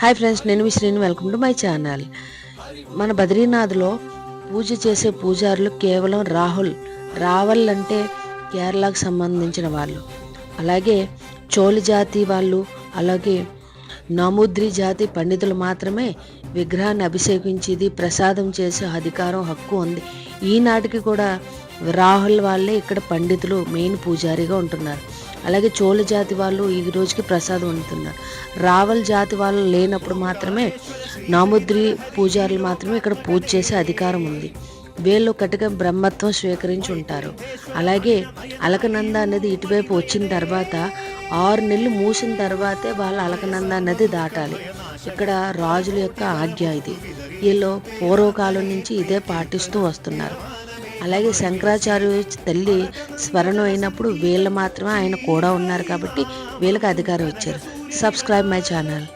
Hi friends, నేను మీ Srini. Welcome to my channel. మన బద్రీనాథ్లో పూజ చేసే పూజారులు కేవలం రావల్ అంటే కేరళకు సంబంధించిన వాళ్ళు, అలాగే చోళ జాతి వాళ్ళు, అలాగే నమూద్రి జాతి పండితులు మాత్రమే విగ్రహాన్ని అభిషేకించేది, ప్రసాదం చేసే అధికారం, హక్కు ఉంది. ఈనాటికి కూడా రాహుల్ వాళ్ళే ఇక్కడ పండితులు, మెయిన్ పూజారిగా ఉంటున్నారు. అలాగే చోళ జాతి వాళ్ళు ఈ రోజుకి ప్రసాదం వండుతున్నారు. రావల్ జాతి వాళ్ళు లేనప్పుడు మాత్రమే నాముద్రి పూజారులు మాత్రమే ఇక్కడ పూజ చేసే అధికారం ఉంది. వీళ్ళు కటిక బ్రహ్మత్వం స్వీకరించి ఉంటారు. అలాగే అలకనంద అనేది ఇటువైపు వచ్చిన తర్వాత 6 నెలలు మూసిన తర్వాతే వాళ్ళు అలకనంద అనేది దాటాలి. ఇక్కడ రాజుల యొక్క ఆజ్ఞ ఇది. వీళ్ళు పూర్వకాలం నుంచి ఇదే పాటిస్తూ వస్తున్నారు. అలాగే శంకరాచార్య తల్లి స్మరణ అయినప్పుడు వీళ్ళు మాత్రమే ఆయన కూడా ఉన్నారు కాబట్టి వీళ్ళకి అధికారం ఇచ్చారు. Subscribe my channel.